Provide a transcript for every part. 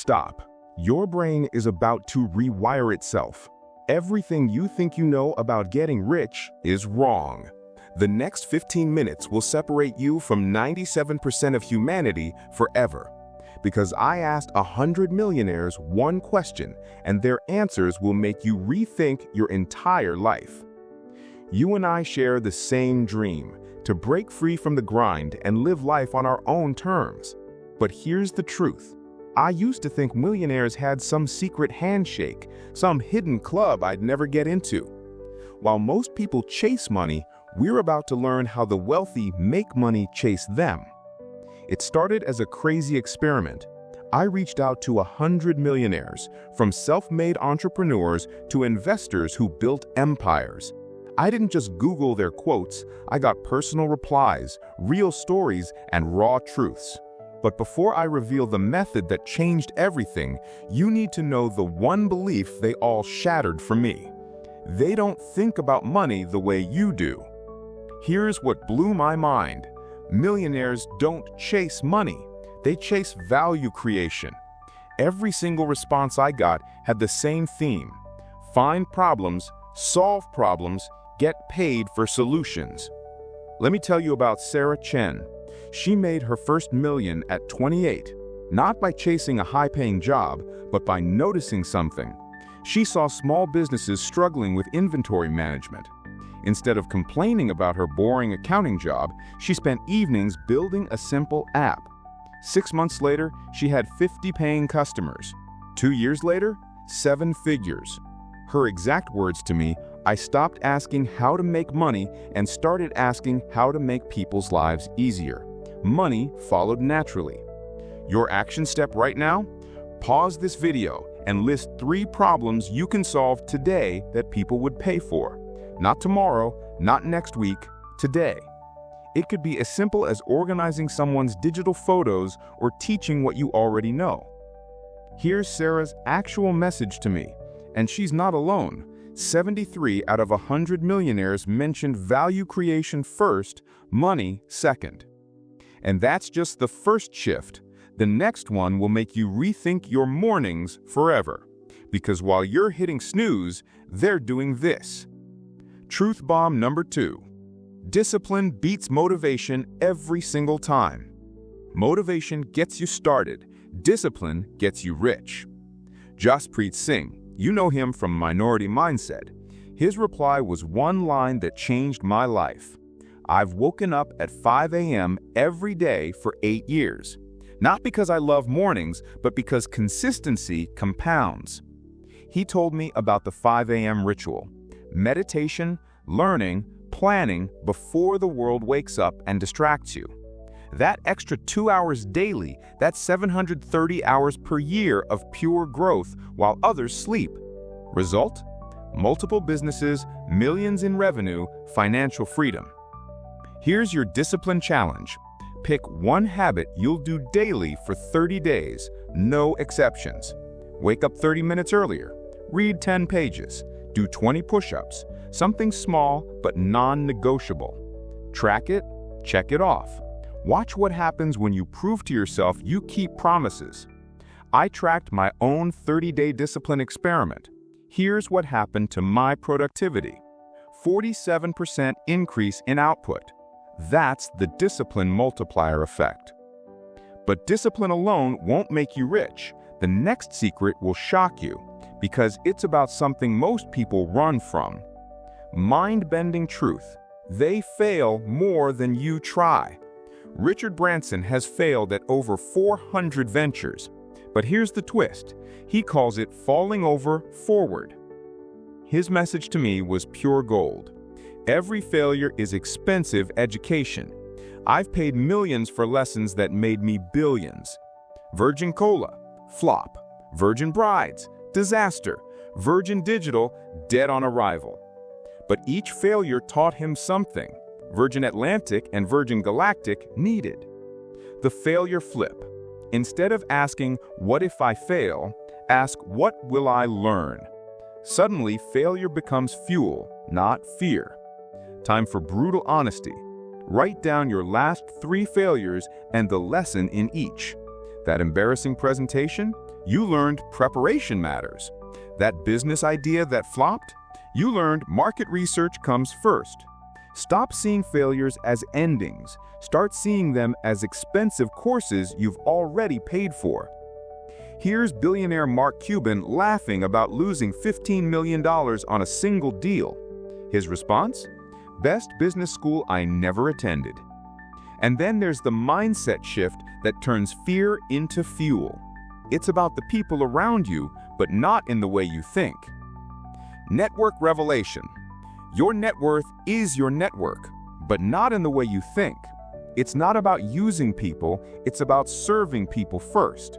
Stop. Your brain is about to rewire itself. Everything you think you know about getting rich is wrong. The next 15 minutes will separate you from 97% of humanity forever. Because I asked 100 millionaires one question, and their answers will make you rethink your entire life. You and I share the same dream, to break free from the grind and live life on our own terms. But here's the truth. I used to think millionaires had some secret handshake, some hidden club I'd never get into. While most people chase money, we're about to learn how the wealthy make money chase them. It started as a crazy experiment. I reached out to 100 millionaires, from self-made entrepreneurs to investors who built empires. I didn't just Google their quotes, I got personal replies, real stories, and raw truths. But before I reveal the method that changed everything, you need to know the one belief they all shattered for me. They don't think about money the way you do. Here's what blew my mind. Millionaires don't chase money. They chase value creation. Every single response I got had the same theme. Find problems, solve problems, get paid for solutions. Let me tell you about Sarah Chen. She made her first million at 28, not by chasing a high-paying job, but by noticing something. She saw small businesses struggling with inventory management. Instead of complaining about her boring accounting job, she spent evenings building a simple app. 6 months later, she had 50 paying customers. 2 years later, 7 figures. Her exact words to me, I stopped asking how to make money and started asking how to make people's lives easier. Money followed naturally. Your action step right now? Pause this video and list 3 problems you can solve today that people would pay for. Not tomorrow, not next week, today. It could be as simple as organizing someone's digital photos or teaching what you already know. Here's Sarah's actual message to me, and she's not alone. 73 out of 100 millionaires mentioned value creation first, money second. And that's just the first shift. The next one will make you rethink your mornings forever. Because while you're hitting snooze, they're doing this. Truth bomb number 2. Discipline beats motivation every single time. Motivation gets you started. Discipline gets you rich. Jaspreet Singh, you know him from Minority Mindset. His reply was one line that changed my life. I've woken up at 5 a.m. every day for 8 years. Not because I love mornings, but because consistency compounds. He told me about the 5 a.m. ritual. Meditation, learning, planning before the world wakes up and distracts you. That extra 2 hours daily, that's 730 hours per year of pure growth while others sleep. Result? Multiple businesses, millions in revenue, financial freedom. Here's your discipline challenge. Pick one habit you'll do daily for 30 days, no exceptions. Wake up 30 minutes earlier. Read 10 pages. Do 20 push-ups. Something small but non-negotiable. Track it, check it off. Watch what happens when you prove to yourself you keep promises. I tracked my own 30-day discipline experiment. Here's what happened to my productivity. 47% increase in output. That's the discipline multiplier effect. But discipline alone won't make you rich. The next secret will shock you, because it's about something most people run from. Mind-bending truth. They fail more than you try. Richard Branson has failed at over 400 ventures. But here's the twist. He calls it falling over forward. His message to me was pure gold. Every failure is expensive education. I've paid millions for lessons that made me billions. Virgin Cola, flop. Virgin Brides, disaster. Virgin Digital, dead on arrival. But each failure taught him something. Virgin Atlantic and Virgin Galactic needed. The failure flip. Instead of asking, what if I fail, ask, what will I learn? Suddenly, failure becomes fuel, not fear. Time for brutal honesty. Write down your last 3 failures and the lesson in each. That embarrassing presentation? You learned preparation matters. That business idea that flopped? You learned market research comes first. Stop seeing failures as endings. Start seeing them as expensive courses you've already paid for. Here's billionaire Mark Cuban laughing about losing $15 million on a single deal. His response? Best business school I never attended. And then there's the mindset shift that turns fear into fuel. It's about the people around you, but not in the way you think. Network revelation. Your net worth is your network, but not in the way you think. It's not about using people, it's about serving people first.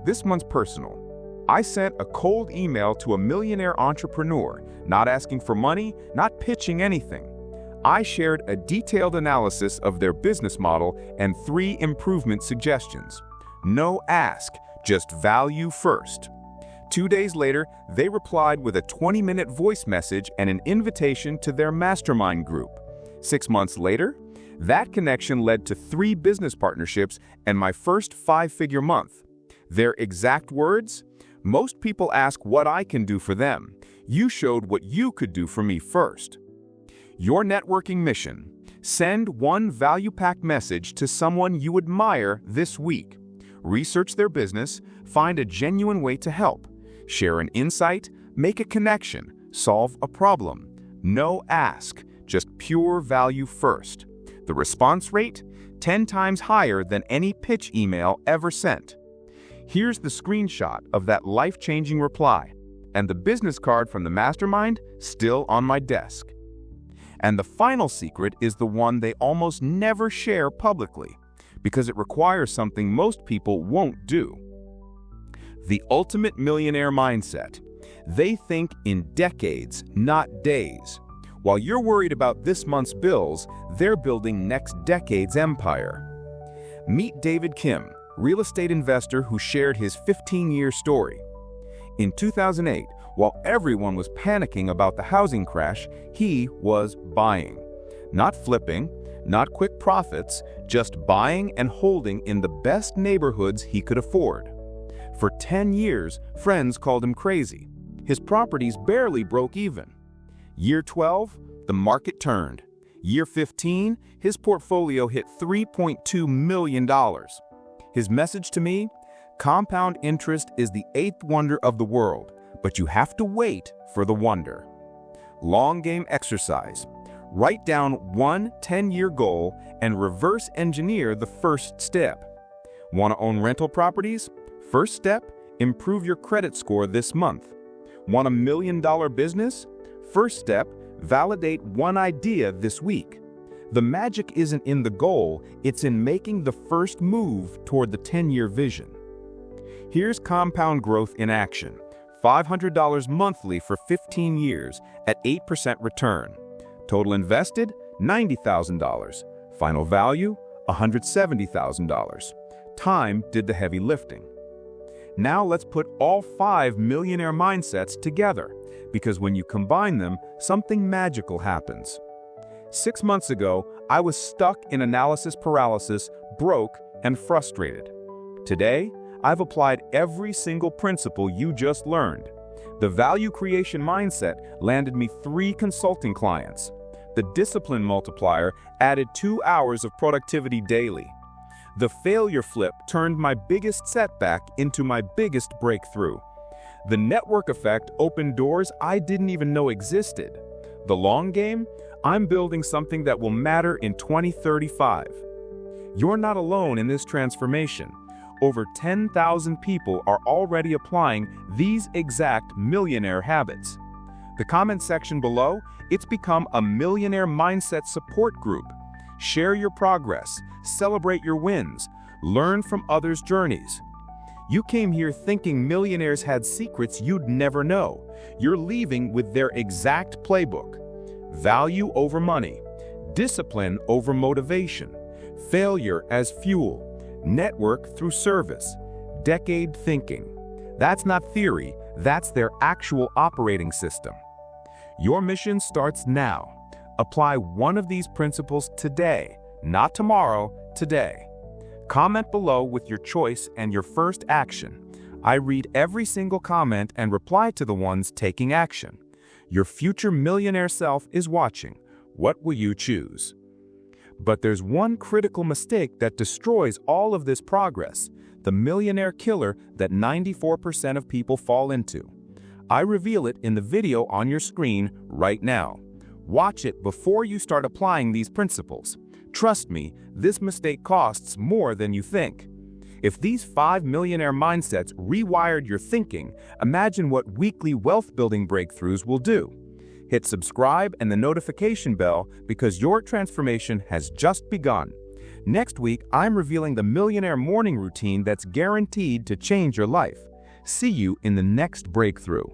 This one's personal. I sent a cold email to a millionaire entrepreneur, not asking for money, not pitching anything. I shared a detailed analysis of their business model and 3 improvement suggestions. No ask, just value first. 2 days later, they replied with a 20-minute voice message and an invitation to their mastermind group. 6 months later, that connection led to 3 business partnerships and my first 5-figure month. Their exact words? Most people ask what I can do for them. You showed what you could do for me first. Your networking mission. Send one value-packed message to someone you admire this week. Research their business, find a genuine way to help. Share an insight, make a connection, solve a problem. No ask, just pure value first. The response rate? 10 times higher than any pitch email ever sent. Here's the screenshot of that life-changing reply, and the business card from the mastermind still on my desk. And the final secret is the one they almost never share publicly, because it requires something most people won't do. The ultimate millionaire mindset. They think in decades, not days. While you're worried about this month's bills, they're building next decade's empire. Meet David Kim, real estate investor who shared his 15-year story. In 2008, while everyone was panicking about the housing crash, he was buying. Not flipping, not quick profits, just buying and holding in the best neighborhoods he could afford. For 10 years, friends called him crazy. His properties barely broke even. Year 12, the market turned. Year 15, his portfolio hit $3.2 million. His message to me? Compound interest is the 8th wonder of the world, but you have to wait for the wonder. Long game exercise. Write down one 10-year goal and reverse engineer the first step. Want to own rental properties? First step, improve your credit score this month. Want $1 million business? First step, validate one idea this week. The magic isn't in the goal, it's in making the first move toward the 10-year vision. Here's compound growth in action. $500 monthly for 15 years at 8% return. Total invested, $90,000. Final value, $170,000. Time did the heavy lifting. Now let's put all 5 millionaire mindsets together, because when you combine them, something magical happens. 6 months ago, I was stuck in analysis paralysis, broke, and frustrated. Today, I've applied every single principle you just learned. The value creation mindset landed me 3 consulting clients. The Discipline Multiplier added 2 hours of productivity daily. The failure flip turned my biggest setback into my biggest breakthrough. The network effect opened doors I didn't even know existed. The long game? I'm building something that will matter in 2035. You're not alone in this transformation. Over 10,000 people are already applying these exact millionaire habits. The comment section below, it's become a millionaire mindset support group. Share your progress, celebrate your wins, learn from others' journeys. You came here thinking millionaires had secrets you'd never know. You're leaving with their exact playbook. Value over money, discipline over motivation, failure as fuel, network through service, decade thinking. That's not theory, that's their actual operating system. Your mission starts now. Apply one of these principles today, not tomorrow, today. Comment below with your choice and your first action. I read every single comment and reply to the ones taking action. Your future millionaire self is watching. What will you choose? But there's one critical mistake that destroys all of this progress, the millionaire killer that 94% of people fall into. I reveal it in the video on your screen right now. Watch it before you start applying these principles. Trust me, this mistake costs more than you think. If these 5 millionaire mindsets rewired your thinking, imagine what weekly wealth-building breakthroughs will do. Hit subscribe and the notification bell because your transformation has just begun. Next week, I'm revealing the millionaire morning routine that's guaranteed to change your life. See you in the next breakthrough.